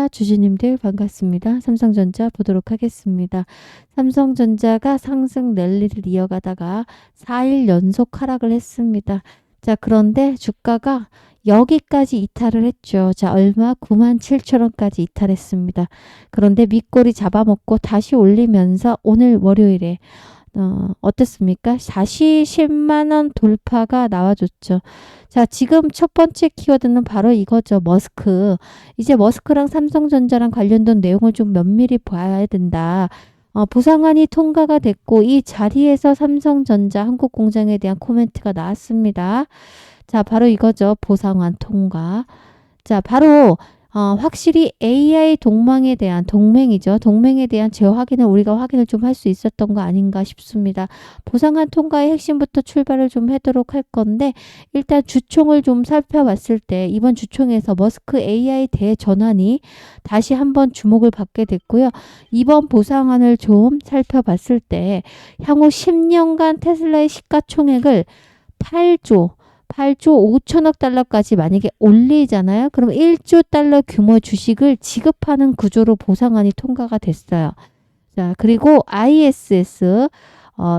구독자, 주주님들 반갑습니다. 삼성전자 보도록 하겠습니다. 삼성전자가 상승 랠리를 이어가다가 4일 연속 하락을 했습니다. 자, 그런데 주가가 여기까지 이탈을 했죠. 자, 얼마? 97,000원까지 이탈했습니다. 그런데 밑꼬리 잡아먹고 다시 올리면서 오늘 월요일에 어떻습니까? 다시 10만원 돌파가 나와줬죠. 자, 지금 첫 번째 키워드는 바로 이거죠. 머스크. 이제 머스크랑 삼성전자랑 관련된 내용을 좀 면밀히 봐야 된다. 보상안이 통과가 됐고 이 자리에서 삼성전자 한국공장에 대한 코멘트가 나왔습니다. 자, 바로 이거죠. 보상안 통과. 자, 바로 확실히 AI 동맹에 대한 재확인을 우리가 확인을 좀 할 수 있었던 거 아닌가 싶습니다. 보상안 통과의 핵심부터 출발을 좀 하도록 할 건데 일단 주총을 좀 살펴봤을 때 이번 주총에서 머스크 AI 대전환이 다시 한번 주목을 받게 됐고요. 이번 보상안을 좀 살펴봤을 때 향후 10년간 테슬라의 시가총액을 8조 5천억 달러까지 만약에 올리잖아요. 그럼 1조 달러 규모 주식을 지급하는 구조로 보상안이 통과가 됐어요. 자, 그리고 ISS,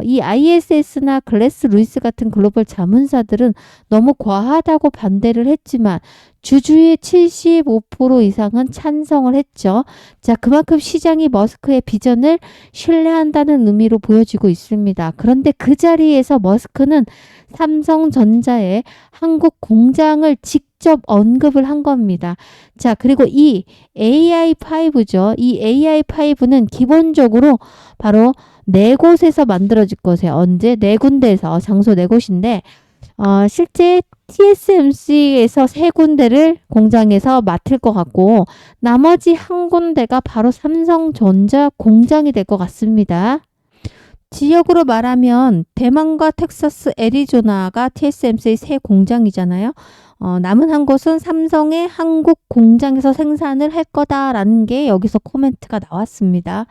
이 ISS나 글래스 루이스 같은 글로벌 자문사들은 너무 과하다고 반대를 했지만 주주의 75% 이상은 찬성을 했죠. 자, 그만큼 시장이 머스크의 비전을 신뢰한다는 의미로 보여지고 있습니다. 그런데 그 자리에서 머스크는 삼성전자의 한국 공장을 직접 언급을 한 겁니다. 자, 그리고 이 AI5죠. 이 AI5는 기본적으로 바로 4곳에서 만들어질 거세요. 언제? 4군데에서, 장소 4곳인데 실제 TSMC에서 3군데를 공장에서 맡을 것 같고 나머지 1군데가 바로 삼성전자 공장이 될 것 같습니다. 지역으로 말하면 대만과 텍사스, 애리조나가 TSMC의 새 공장이잖아요. 남은 한 곳은 삼성의 한국 공장에서 생산을 할 거다라는 게 여기서 코멘트가 나왔습니다.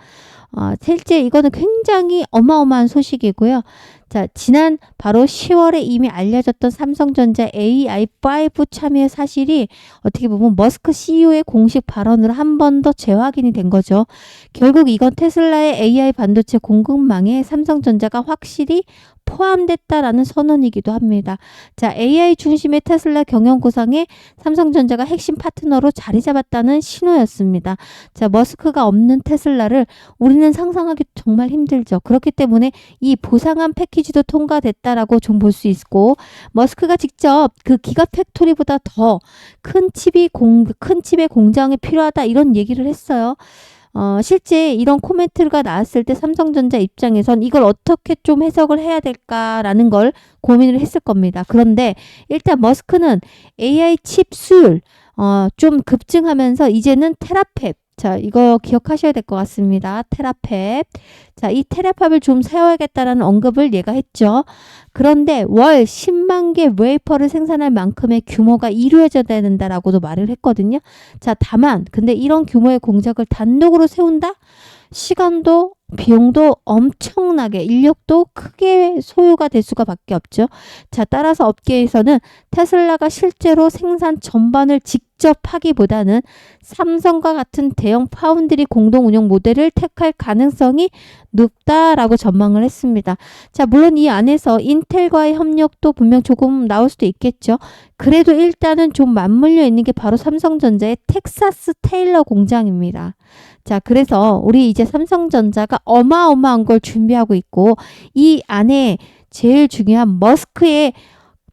실제 이거는 굉장히 어마어마한 소식이고요. 자, 지난 바로 10월에 이미 알려졌던 삼성전자 AI5 참여 사실이 어떻게 보면 머스크 CEO의 공식 발언으로 한 번 더 재확인이 된 거죠. 결국 이건 테슬라의 AI 반도체 공급망에 삼성전자가 확실히 포함됐다라는 선언이기도 합니다. 자, AI 중심의 테슬라 경영 구상에 삼성전자가 핵심 파트너로 자리 잡았다는 신호였습니다. 자, 머스크가 없는 테슬라를 우리는 상상하기 정말 힘들죠. 그렇기 때문에 이 보상안 패키지도 통과됐다라고 좀 볼 수 있고 머스크가 직접 그 기가 팩토리보다 더 큰 칩의 공장이 필요하다 이런 얘기를 했어요. 실제 이런 코멘트가 나왔을 때 삼성전자 입장에선 이걸 어떻게 좀 해석을 해야 될까라는 걸 고민을 했을 겁니다. 그런데 일단 머스크는 AI 칩 수율 좀 급증하면서 이제는 테라팹, 자, 이거 기억하셔야 될 것 같습니다. 테라팹. 자, 이 테라팹을 좀 세워야겠다라는 언급을 얘가 했죠. 그런데 월 10만 개 웨이퍼를 생산할 만큼의 규모가 이루어져야 된다라고도 말을 했거든요. 자, 다만 근데 이런 규모의 공장을 단독으로 세운다? 시간도 비용도 엄청나게 인력도 크게 소요가 될 수가 밖에 없죠. 자, 따라서 업계에서는 테슬라가 실제로 생산 전반을 직접 하기보다는 삼성과 같은 대형 파운드리 공동 운영 모델을 택할 가능성이 높다라고 전망을 했습니다. 자, 물론 이 안에서 인텔과의 협력도 분명 조금 나올 수도 있겠죠. 그래도 일단은 좀 맞물려 있는 게 바로 삼성전자의 텍사스 테일러 공장입니다. 자, 그래서 우리 이제 삼성전자가 어마어마한 걸 준비하고 있고 이 안에 제일 중요한 머스크의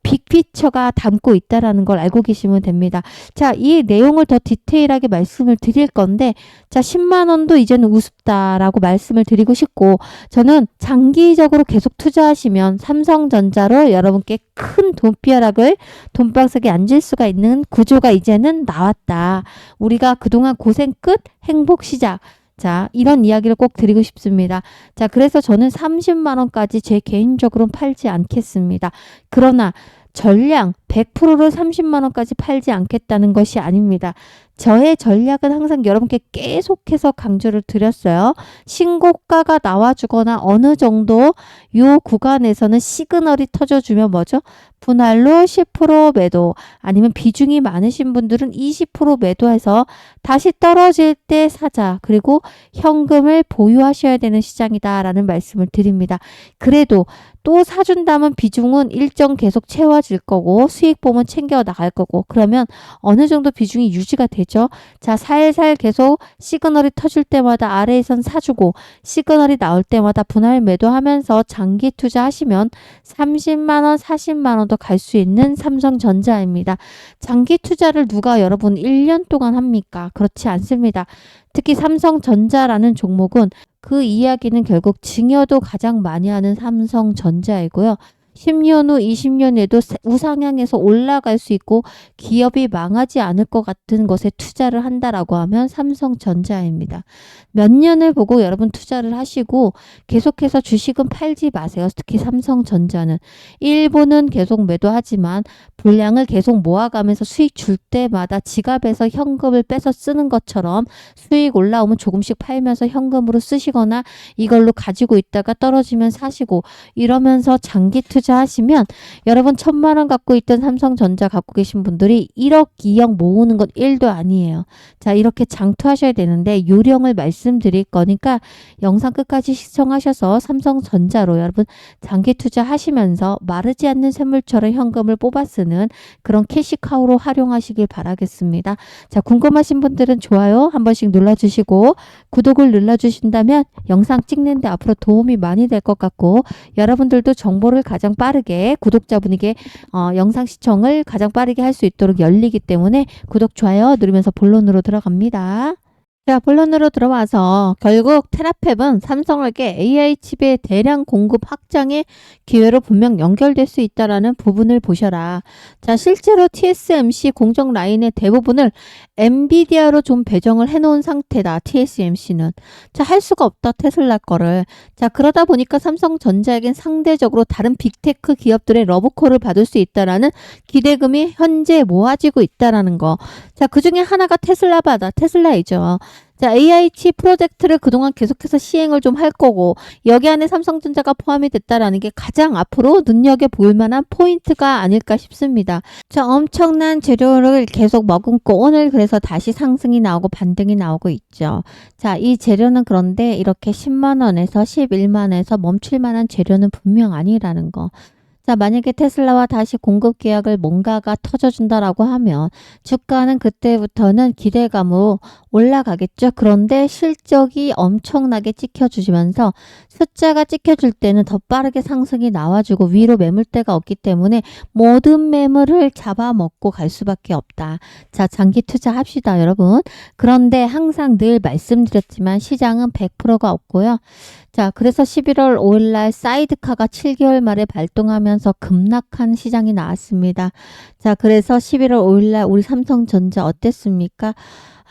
빅피처가 담고 있다라는 걸 알고 계시면 됩니다. 자, 이 내용을 더 디테일하게 말씀을 드릴 건데 자, 10만 원도 이제는 우습다라고 말씀을 드리고 싶고 저는 장기적으로 계속 투자하시면 삼성전자로 여러분께 큰 돈방석에 앉을 수가 있는 구조가 이제는 나왔다. 우리가 그동안 고생 끝 행복 시작. 자, 이런 이야기를 꼭 드리고 싶습니다. 자, 그래서 저는 30만 원까지 제 개인적으로는 팔지 않겠습니다. 그러나 전량 100%를 30만 원까지 팔지 않겠다는 것이 아닙니다. 저의 전략은 항상 여러분께 계속해서 강조를 드렸어요. 신고가가 나와주거나 어느 정도 요 구간에서는 시그널이 터져주면 뭐죠? 분할로 10% 매도, 아니면 비중이 많으신 분들은 20% 매도해서 다시 떨어질 때 사자. 그리고 현금을 보유하셔야 되는 시장이다라는 말씀을 드립니다. 그래도 또 사준다면 비중은 일정 계속 채워질 거고 수익 보면 챙겨 나갈 거고, 그러면 어느 정도 비중이 유지가 되죠. 자, 살살 계속 시그널이 터질 때마다 아래에선 사주고 시그널이 나올 때마다 분할 매도하면서 장기 투자하시면 30만 원, 40만 원도 갈 수 있는 삼성전자입니다. 장기 투자를 누가 여러분 1년 동안 합니까? 그렇지 않습니다. 특히 삼성전자라는 종목은 그 이야기는 결국 증여도 가장 많이 하는 삼성전자이고요. 10년 후, 20년에도 우상향해서 올라갈 수 있고 기업이 망하지 않을 것 같은 것에 투자를 한다라고 하면 삼성전자입니다. 몇 년을 보고 여러분 투자를 하시고 계속해서 주식은 팔지 마세요. 특히 삼성전자는 일부는 계속 매도하지만 분량을 계속 모아가면서 수익 줄 때마다 지갑에서 현금을 빼서 쓰는 것처럼 수익 올라오면 조금씩 팔면서 현금으로 쓰시거나 이걸로 가지고 있다가 떨어지면 사시고 이러면서 장기 투자하시면 여러분 1,000만 원 갖고 있던 삼성전자 갖고 계신 분들이 1억, 2억 모으는 건 1도 아니에요. 자, 이렇게 장투하셔야 되는데 요령을 말씀드릴 거니까 영상 끝까지 시청하셔서 삼성전자로 여러분 장기 투자하시면서 마르지 않는 샘물처럼 현금을 뽑아 쓰는 그런 캐시카우로 활용하시길 바라겠습니다. 자, 궁금하신 분들은 좋아요 한 번씩 눌러주시고 구독을 눌러주신다면 영상 찍는데 앞으로 도움이 많이 될 것 같고 여러분들도 정보를 가장 빠르게 구독자분에게 영상 시청을 가장 빠르게 할 수 있도록 열리기 때문에 구독, 좋아요 누르면서 본론으로 들어갑니다. 자, 본론으로 들어와서 결국 테라팹은 삼성에게 AI 칩의 대량 공급 확장의 기회로 분명 연결될 수 있다라는 부분을 보셔라. 자, 실제로 TSMC 공정 라인의 대부분을 엔비디아로 좀 배정을 해놓은 상태다. TSMC는. 자, 할 수가 없다. 테슬라 거를. 자, 그러다 보니까 삼성전자에겐 상대적으로 다른 빅테크 기업들의 러브콜을 받을 수 있다라는 기대금이 현재 모아지고 있다라는 거. 자, 그 중에 하나가 테슬라이죠. 자, AI 칩 프로젝트를 그동안 계속해서 시행을 좀 할 거고 여기 안에 삼성전자가 포함이 됐다라는 게 가장 앞으로 눈여겨볼 만한 포인트가 아닐까 싶습니다. 자, 엄청난 재료를 계속 머금고 오늘 그래서 다시 상승이 나오고 반등이 나오고 있죠. 자, 이 재료는 그런데 이렇게 10만 원에서 11만 원에서 멈출 만한 재료는 분명 아니라는 거. 자, 만약에 테슬라와 다시 공급 계약을 뭔가가 터져준다라고 하면 주가는 그때부터는 기대감으로 올라가겠죠. 그런데 실적이 엄청나게 찍혀주시면서 숫자가 찍혀줄 때는 더 빠르게 상승이 나와주고 위로 매물대가 없기 때문에 모든 매물을 잡아먹고 갈 수밖에 없다. 자, 장기 투자합시다, 여러분. 그런데 항상 늘 말씀드렸지만 시장은 100%가 없고요. 자, 그래서 11월 5일 날 사이드카가 7개월 만에 발동하면서 급락한 시장이 나왔습니다. 자, 그래서 11월 5일 날 우리 삼성전자 어땠습니까?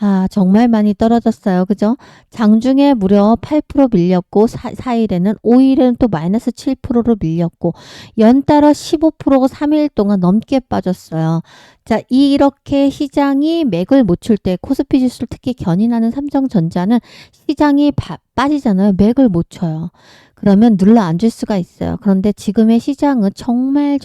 아, 정말 많이 떨어졌어요. 그죠? 장중에 무려 8% 밀렸고 4일에는 5일에는 또 마이너스 7%로 밀렸고 연달아 15%가 3일 동안 넘게 빠졌어요. 자, 이렇게 시장이 맥을 못 출 때 코스피 지수를 특히 견인하는 삼성전자는 시장이 빠지잖아요. 맥을 못 쳐요. 그러면 눌러 앉을 수가 있어요. 그런데 지금의 시장은 정말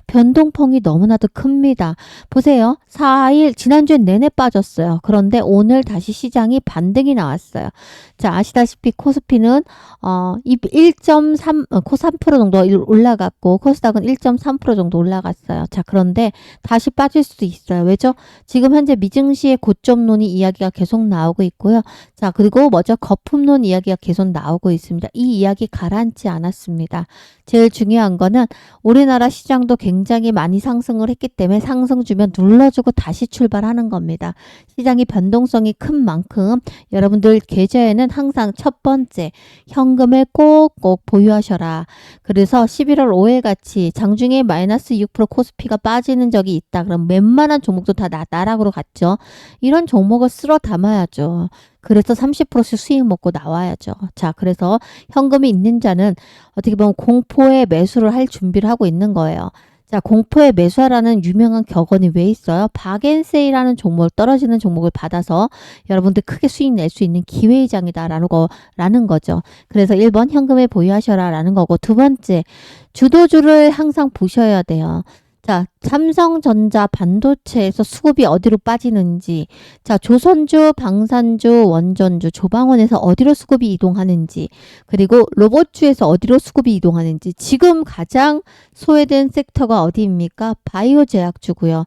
변동폭이 너무나도 큽니다. 보세요. 4일 지난주엔 내내 빠졌어요. 그런데 오늘 다시 시장이 반등이 나왔어요. 자, 아시다시피 코스피는 3% 정도 올라갔고 코스닥은 1.3% 정도 올라갔어요. 자, 그런데 다시 빠질 수도 있어요. 왜죠? 지금 현재 미증시의 고점론이 이야기가 계속 나오고 있고요. 자, 그리고 먼저 거품론 이야기가 계속 나오고 있습니다. 이 이야기 가라앉지 않았습니다. 제일 중요한 거는 우리나라 시장도 굉장히 많이 상승을 했기 때문에 상승 주면 눌러주고 다시 출발하는 겁니다. 시장이 변동성이 큰 만큼 여러분들 계좌에는 항상 첫 번째 현금을 꼭꼭 보유하셔라. 그래서 11월 5일 같이 장중에 마이너스 6% 코스피가 빠지는 적이 있다. 그럼 웬만한 종목도 다 나락으로 갔죠. 이런 종목을 쓸어 담아야죠. 그래서 30%씩 수익 먹고 나와야죠. 자, 그래서 현금이 있는 자는 어떻게 보면 공포의 매수를 할 준비를 하고 있는 거예요. 자, 공포의 매수하라는 유명한 격언이 왜 있어요? 박앤세이라는 종목, 떨어지는 종목을 받아서 여러분들 크게 수익 낼 수 있는 기회의장이다라는 거죠. 그래서 1번 현금에 보유하셔라 라는 거고, 두 번째, 주도주를 항상 보셔야 돼요. 자, 삼성전자 반도체에서 수급이 어디로 빠지는지, 자, 조선주, 방산주, 원전주, 조방원에서 어디로 수급이 이동하는지, 그리고 로봇주에서 어디로 수급이 이동하는지, 지금 가장 소외된 섹터가 어디입니까? 바이오 제약주고요.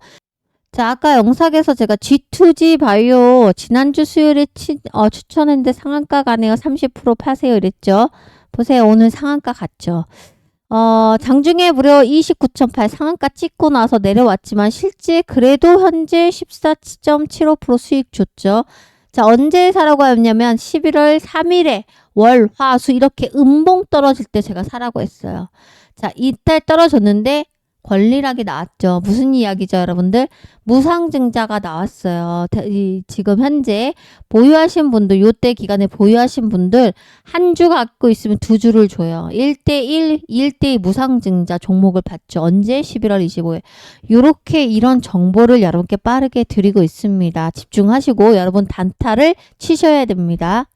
자, 아까 영상에서 제가 G2G 바이오 지난주 수요일에 추천했는데 상한가 가네요. 30% 파세요 이랬죠. 보세요. 오늘 상한가 갔죠. 장중에 무려 29.8 상한가 찍고 나서 내려왔지만 실제 그래도 현재 14.75% 수익 줬죠. 자, 언제 사라고 했냐면 11월 3일에 월, 화, 수 이렇게 음봉 떨어질 때 제가 사라고 했어요. 자, 이때 떨어졌는데 권리락이 나왔죠. 무슨 이야기죠, 여러분들? 무상증자가 나왔어요. 지금 현재 보유하신 분들, 요때 기간에 보유하신 분들 한 주 갖고 있으면 두 주를 줘요. 1대1, 1대2 무상증자 종목을 받죠. 언제? 11월 25일. 요렇게 이런 정보를 여러분께 빠르게 드리고 있습니다. 집중하시고 여러분 단타를 치셔야 됩니다.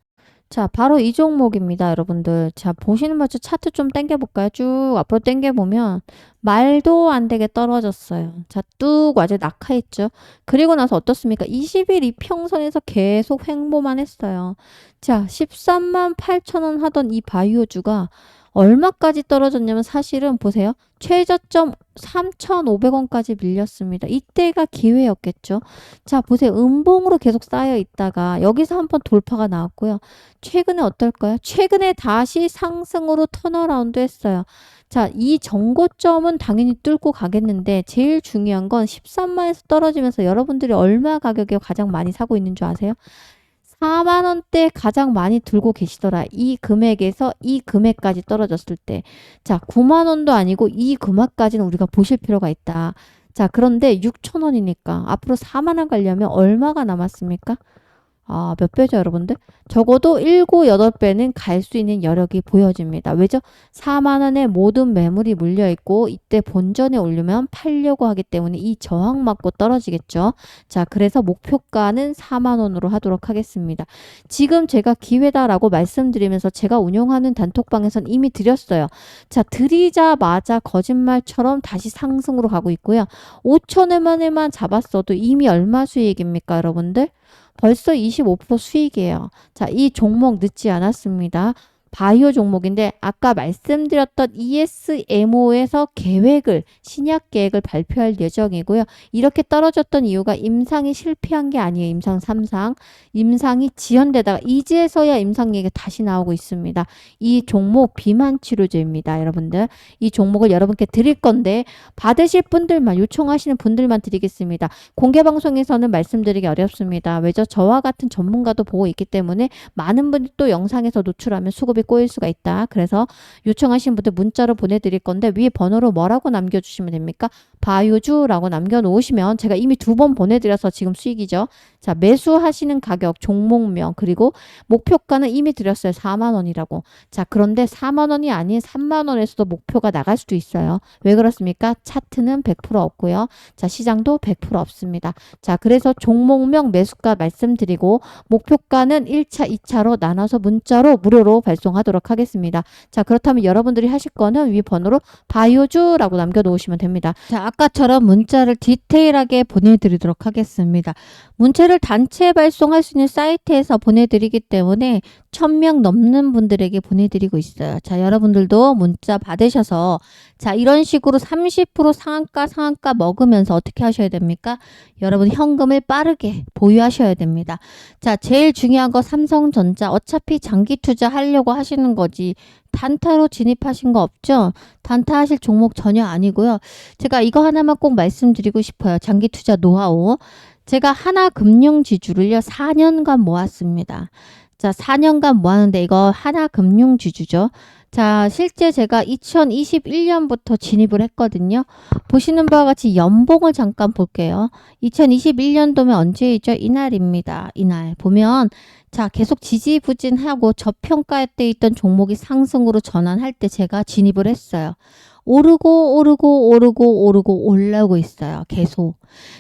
자, 바로 이 종목입니다, 여러분들. 자, 보시는 것처럼 차트 좀 당겨볼까요? 쭉 앞으로 당겨보면 말도 안 되게 떨어졌어요. 자, 뚝 완전 낙하했죠. 그리고 나서 어떻습니까? 20일 이평선에서 계속 횡보만 했어요. 자, 13만 8천 원 하던 이 바이오주가 얼마까지 떨어졌냐면 사실은 보세요. 최저점 3,500원까지 밀렸습니다. 이때가 기회였겠죠. 자, 보세요. 음봉으로 계속 쌓여 있다가 여기서 한번 돌파가 나왔고요. 최근에 어떨까요? 최근에 다시 상승으로 턴어라운드 했어요. 자, 이 정고점은 당연히 뚫고 가겠는데 제일 중요한 건 13만에서 떨어지면서 여러분들이 얼마 가격에 가장 많이 사고 있는 줄 아세요? 4만 원대 가장 많이 들고 계시더라. 이 금액에서 이 금액까지 떨어졌을 때. 자, 9만 원도 아니고 이 금액까지는 우리가 보실 필요가 있다. 자, 그런데 6천 원이니까 앞으로 4만 원 가려면 얼마가 남았습니까? 몇 배죠, 여러분들? 적어도 7, 8배는 갈 수 있는 여력이 보여집니다. 왜죠? 4만 원에 모든 매물이 물려 있고 이때 본전에 올리면 팔려고 하기 때문에 이 저항 맞고 떨어지겠죠. 자, 그래서 목표가는 4만 원으로 하도록 하겠습니다. 지금 제가 기회다라고 말씀드리면서 제가 운영하는 단톡방에선 이미 드렸어요. 자, 드리자마자 거짓말처럼 다시 상승으로 가고 있고요. 5천 원만에만 잡았어도 이미 얼마 수익입니까, 여러분들? 벌써 25% 수익이에요. 자, 이 종목 늦지 않았습니다. 바이오 종목인데 아까 말씀드렸던 ESMO에서 신약 계획을 발표할 예정이고요. 이렇게 떨어졌던 이유가 임상이 실패한 게 아니에요. 임상 3상. 임상이 지연되다가 이제서야 임상 얘기가 다시 나오고 있습니다. 이 종목 비만 치료제입니다. 여러분들. 이 종목을 여러분께 드릴 건데 받으실 분들만 요청하시는 분들만 드리겠습니다. 공개 방송에서는 말씀드리기 어렵습니다. 왜죠? 저와 같은 전문가도 보고 있기 때문에 많은 분들이 또 영상에서 노출하면 수급이 꼬일 수가 있다. 그래서 요청하신 분들 문자로 보내드릴 건데 위에 번호로 뭐라고 남겨주시면 됩니까? 바이오주라고 남겨놓으시면 제가 이미 2번 보내드려서 지금 수익이죠. 자, 매수하시는 가격, 종목명 그리고 목표가는 이미 드렸어요. 4만 원이라고. 자, 그런데 4만 원이 아닌 3만 원에서도 목표가 나갈 수도 있어요. 왜 그렇습니까? 차트는 100% 없고요. 자, 시장도 100% 없습니다. 자, 그래서 종목명 매수가 말씀드리고 목표가는 1차, 2차로 나눠서 문자로 무료로 발송하도록 하겠습니다. 자, 그렇다면 여러분들이 하실 거는 위 번호로 바이오주라고 남겨놓으시면 됩니다. 자, 아까처럼 문자를 디테일하게 보내드리도록 하겠습니다. 문자를 단체 발송할 수 있는 사이트에서 보내드리기 때문에 1000명 넘는 분들에게 보내드리고 있어요. 자, 여러분들도 문자 받으셔서 자, 이런 식으로 30% 상한가 먹으면서 어떻게 하셔야 됩니까? 여러분 현금을 빠르게 보유하셔야 됩니다. 자, 제일 중요한 거 삼성전자 어차피 장기 투자 하려고 하시는 거지 단타로 진입하신 거 없죠? 단타 하실 종목 전혀 아니고요. 제가 이거 하나만 꼭 말씀드리고 싶어요. 장기 투자 노하우. 제가 하나금융지주를요 4년간 모았습니다. 자, 4년간 모았는데 이거 하나금융지주죠. 자, 실제 제가 2021년부터 진입을 했거든요. 보시는 바와 같이 연봉을 잠깐 볼게요. 2021년도면 언제이죠? 이날입니다. 이날. 보면 자, 계속 지지부진하고 저평가에 있던 종목이 상승으로 전환할 때 제가 진입을 했어요. 오르고 올라오고 있어요. 계속.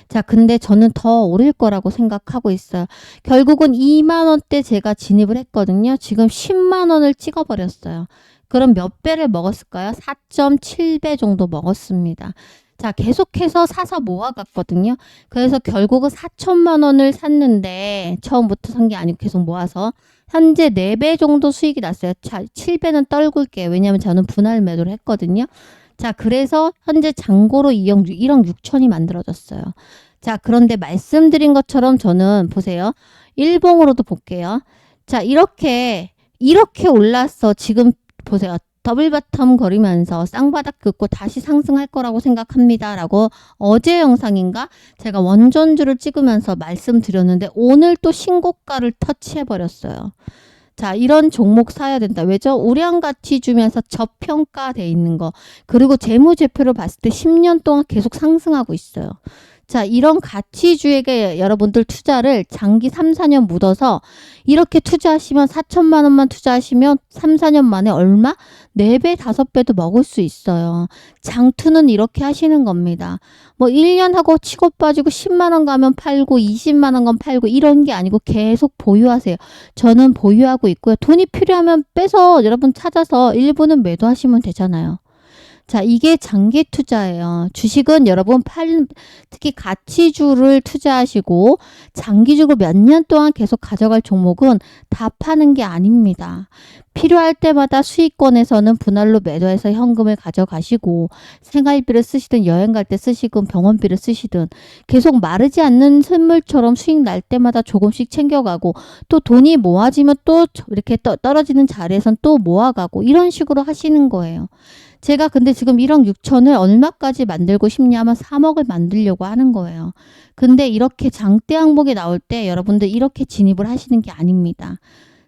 자, 근데 저는 더 오를 거라고 생각하고 있어요. 결국은 2만 원대 제가 진입을 했거든요. 지금 10만 원을 찍어버렸어요. 그럼 몇 배를 먹었을까요? 4.7배 정도 먹었습니다. 자, 계속해서 사서 모아갔거든요. 그래서 결국은 4천만 원을 샀는데 처음부터 산 게 아니고 계속 모아서 현재 4배 정도 수익이 났어요. 자, 7배는 떨굴게요. 왜냐하면 저는 분할 매도를 했거든요. 자, 그래서 현재 잔고로 1억 6천이 만들어졌어요. 자, 그런데 말씀드린 것처럼 저는 보세요. 일봉으로도 볼게요. 자, 이렇게 올랐어. 지금 보세요. 더블 바텀 거리면서 쌍바닥 긋고 다시 상승할 거라고 생각합니다. 라고 어제 영상인가 제가 원전주를 찍으면서 말씀드렸는데 오늘 또 신고가를 터치해버렸어요. 자, 이런 종목 사야 된다. 왜죠? 우량 가치 주면서 저평가돼 있는 거. 그리고 재무제표를 봤을 때 10년 동안 계속 상승하고 있어요. 자, 이런 가치주에게 여러분들 투자를 장기 3, 4년 묻어서 이렇게 투자하시면 4천만 원만 투자하시면 3, 4년 만에 얼마? 4배, 5배도 먹을 수 있어요. 장투는 이렇게 하시는 겁니다. 뭐 1년 하고 치고 빠지고 10만 원 가면 팔고 20만 원 가면 팔고 이런 게 아니고 계속 보유하세요. 저는 보유하고 있고요. 돈이 필요하면 빼서 여러분 찾아서 일부는 매도하시면 되잖아요. 자, 이게 장기 투자예요. 주식은 여러분 특히 가치주를 투자하시고 장기적으로 몇 년 동안 계속 가져갈 종목은 다 파는 게 아닙니다. 필요할 때마다 수익권에서는 분할로 매도해서 현금을 가져가시고 생활비를 쓰시든 여행 갈 때 쓰시든 병원비를 쓰시든 계속 마르지 않는 샘물처럼 수익 날 때마다 조금씩 챙겨가고 또 돈이 모아지면 또 이렇게 떨어지는 자리에선 또 모아가고 이런 식으로 하시는 거예요. 제가 근데 지금 1억 6천을 얼마까지 만들고 싶냐면 3억을 만들려고 하는 거예요. 근데 이렇게 장대 항목이 나올 때 여러분들 이렇게 진입을 하시는 게 아닙니다.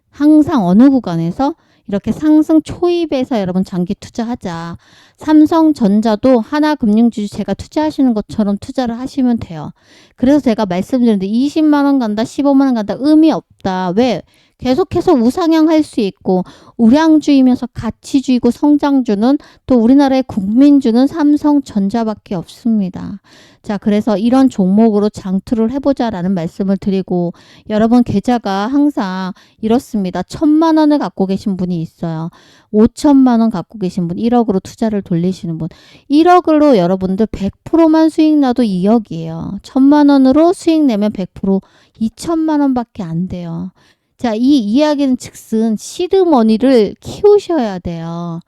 항상 어느 구간에서 이렇게 상승 초입에서 여러분 장기 투자하자. 삼성전자도 하나금융주주 제가 투자하시는 것처럼 투자를 하시면 돼요. 그래서 제가 말씀드렸는데 20만 원 간다, 15만 원 간다 의미 없다. 왜? 계속해서 우상향할 수 있고 우량주이면서 가치주이고 성장주는 또 우리나라의 국민주는 삼성전자밖에 없습니다. 자, 그래서 이런 종목으로 장투를 해보자라는 말씀을 드리고 여러분 계좌가 항상 이렇습니다. 1,000만 원을 갖고 계신 분이 있어요. 5천만 원 갖고 계신 분, 1억으로 투자를 돌리시는 분. 1억으로 여러분들 100%만 수익 나도 2억이에요. 1,000만 원으로 수익 내면 100% 2천만 원밖에 안 돼요. 자, 이 이야기는 즉슨 시드머니를 키우셔야 돼요.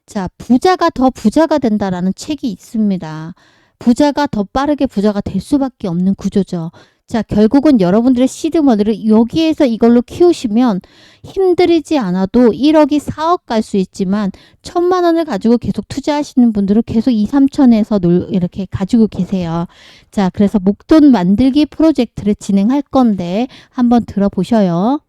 자, 부자가 더 부자가 된다라는 책이 있습니다. 부자가 더 빠르게 부자가 될 수밖에 없는 구조죠. 자, 결국은 여러분들의 시드머니를 여기에서 이걸로 키우시면 힘들이지 않아도 1억이 4억 갈 수 있지만 1,000만 원을 가지고 계속 투자하시는 분들은 계속 2, 3천에서 이렇게 가지고 계세요. 자, 그래서 목돈 만들기 프로젝트를 진행할 건데 한번 들어보셔요.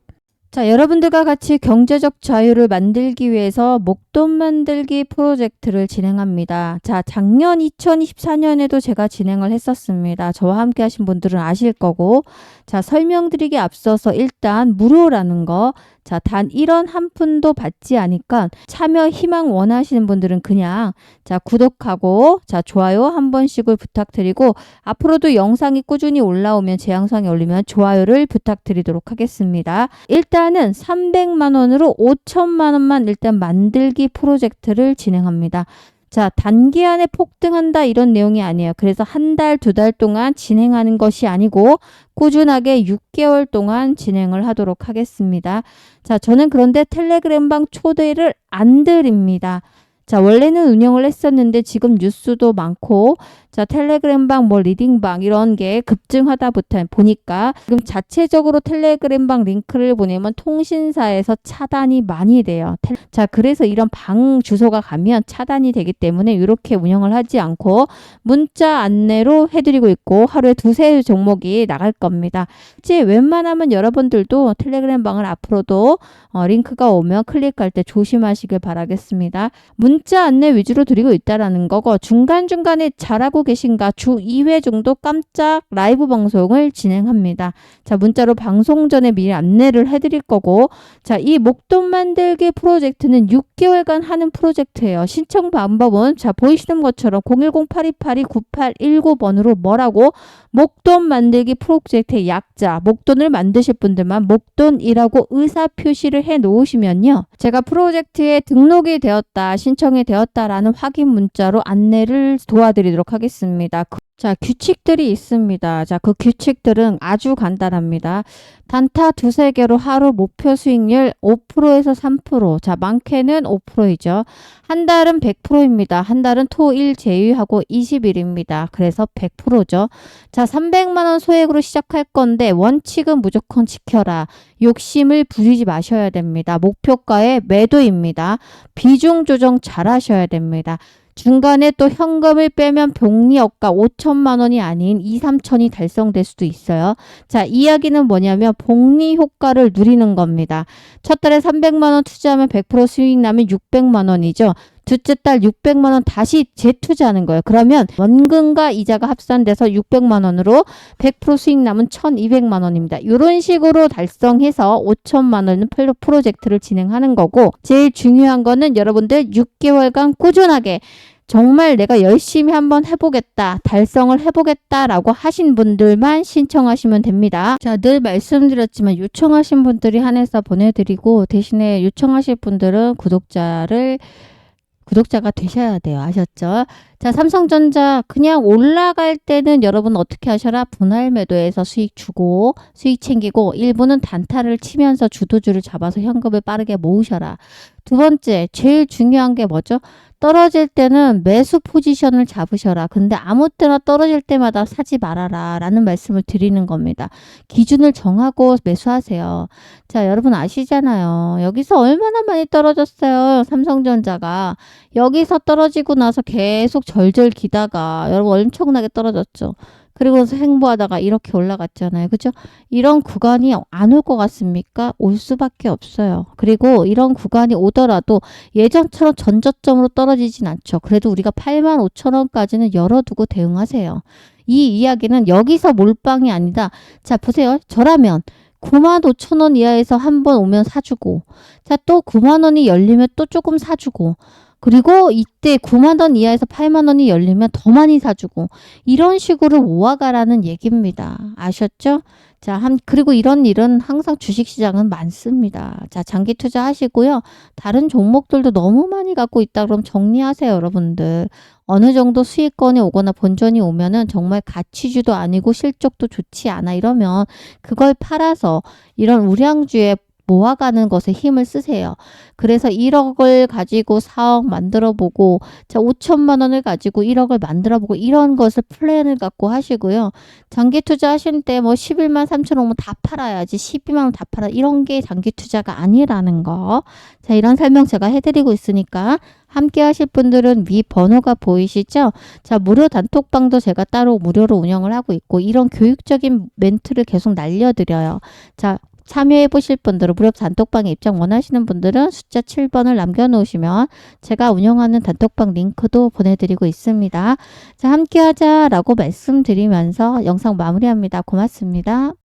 자, 여러분들과 같이 경제적 자유를 만들기 위해서 목돈 만들기 프로젝트를 진행합니다. 자, 작년 2024년에도 제가 진행을 했었습니다. 저와 함께 하신 분들은 아실 거고. 자, 설명드리기 앞서서 일단 무료라는 거. 자, 단 1원 한 푼도 받지 않으니까 참여 희망 원하시는 분들은 그냥 자, 구독하고 자, 좋아요 한 번씩을 부탁드리고 앞으로도 영상이 꾸준히 올라오면 제 영상이 올리면 좋아요를 부탁드리도록 하겠습니다. 일단은 300만 원으로 5천만 원만 일단 만들기 프로젝트를 진행합니다. 자, 단기간에 폭등한다 이런 내용이 아니에요. 그래서 한 달, 2달 동안 진행하는 것이 아니고 꾸준하게 6개월 동안 진행을 하도록 하겠습니다. 자, 저는 그런데 텔레그램방 초대를 안 드립니다. 자, 원래는 운영을 했었는데 지금 뉴스도 많고 자, 텔레그램방 뭐 리딩방 이런 게 급증하다 보니까 지금 자체적으로 텔레그램방 링크를 보내면 통신사에서 차단이 많이 돼요. 자, 그래서 이런 방 주소가 가면 차단이 되기 때문에 이렇게 운영을 하지 않고 문자 안내로 해드리고 있고 하루에 2-3 종목이 나갈 겁니다. 이제 웬만하면 여러분들도 텔레그램방을 앞으로도 링크가 오면 클릭할 때 조심하시길 바라겠습니다. 문자 안내 위주로 드리고 있다라는 거고 중간중간에 잘하고 계신가 주 2회 정도 깜짝 라이브 방송을 진행합니다. 자, 문자로 방송 전에 미리 안내를 해드릴 거고, 자, 이 목돈 만들기 프로젝트는 6개월간 하는 프로젝트예요. 신청 방법은 자, 보이시는 것처럼 010-8282-9819번으로 뭐라고? 목돈 만들기 프로젝트의 약자, 목돈을 만드실 분들만 목돈이라고 의사 표시를 해 놓으시면요. 제가 프로젝트에 등록이 되었다, 신청이 되었다라는 확인 문자로 안내를 도와드리도록 하겠습니다. 자, 규칙들이 있습니다. 자, 그 규칙들은 아주 간단합니다. 단타 두세 개로 하루 목표 수익률 5%에서 3%. 자, 많게는 5%이죠. 한 달은 100%입니다. 한 달은 토, 일 제외하고 20일입니다. 그래서 100%죠. 자, 300만 원 소액으로 시작할 건데 원칙은 무조건 지켜라. 욕심을 부리지 마셔야 됩니다. 목표가의 매도입니다. 비중 조정 잘 하셔야 됩니다. 중간에 또 현금을 빼면 복리효과 5천만 원이 아닌 2, 3천이 달성될 수도 있어요. 자, 이야기는 뭐냐면 복리 효과를 누리는 겁니다. 첫 달에 300만 원 투자하면 100% 수익 나면 600만 원이죠. 둘째 달 600만 원 다시 재투자하는 거예요. 그러면 원금과 이자가 합산돼서 600만 원으로 100% 수익 나면 1200만 원입니다. 이런 식으로 달성해서 5천만 원 프로젝트를 진행하는 거고, 제일 중요한 거는 여러분들 6개월간 꾸준하게 정말 내가 열심히 한번 해보겠다, 달성을 해보겠다라고 하신 분들만 신청하시면 됩니다. 자, 늘 말씀드렸지만 요청하신 분들이 한해서 보내드리고, 대신에 요청하실 분들은 구독자가 되셔야 돼요. 아셨죠? 자, 삼성전자 그냥 올라갈 때는 여러분 어떻게 하셔라? 분할 매도해서 수익 주고 수익 챙기고, 일부는 단타를 치면서 주도주를 잡아서 현금을 빠르게 모으셔라. 두 번째, 제일 중요한 게 뭐죠? 떨어질 때는 매수 포지션을 잡으셔라. 근데 아무 때나 떨어질 때마다 사지 말아라 라는 말씀을 드리는 겁니다. 기준을 정하고 매수하세요. 자, 여러분 아시잖아요. 여기서 얼마나 많이 떨어졌어요. 삼성전자가. 여기서 떨어지고 나서 계속 절절 기다가 여러분 엄청나게 떨어졌죠. 그리고 나서 행보하다가 이렇게 올라갔잖아요. 그죠? 이런 구간이 안 올 것 같습니까? 올 수밖에 없어요. 그리고 이런 구간이 오더라도 예전처럼 전저점으로 떨어지진 않죠. 그래도 우리가 85,000원까지는 열어두고 대응하세요. 이 이야기는 여기서 몰빵이 아니다. 자, 보세요. 저라면 95,000원 이하에서 한번 오면 사주고, 자, 또 9만 원이 열리면 또 조금 사주고, 그리고 이때 9만 원 이하에서 8만 원이 열리면 더 많이 사주고, 이런 식으로 모아가라는 얘기입니다. 아셨죠? 자, 그리고 이런 일은 항상 주식시장은 많습니다. 자, 장기 투자하시고요. 다른 종목들도 너무 많이 갖고 있다 그럼 정리하세요, 여러분들. 어느 정도 수익권이 오거나 본전이 오면은 정말 가치주도 아니고 실적도 좋지 않아 이러면 그걸 팔아서 이런 우량주에 모아가는 것에 힘을 쓰세요. 그래서 1억을 가지고 4억 만들어보고, 자, 5천만 원을 가지고 1억을 만들어보고, 이런 것을 플랜을 갖고 하시고요. 장기 투자 하실 때 뭐 11만 3천 원면 다 팔아야지, 12만 원 다 팔아, 이런 게 장기 투자가 아니라는 거. 자, 이런 설명 제가 해드리고 있으니까 함께 하실 분들은 위 번호가 보이시죠? 자, 무료 단톡방도 제가 따로 무료로 운영을 하고 있고, 이런 교육적인 멘트를 계속 날려드려요. 자, 참여해 보실 분들은, 무료 단톡방에 입장 원하시는 분들은 숫자 7번을 남겨놓으시면 제가 운영하는 단톡방 링크도 보내드리고 있습니다. 자, 함께 하자라고 말씀드리면서 영상 마무리합니다. 고맙습니다.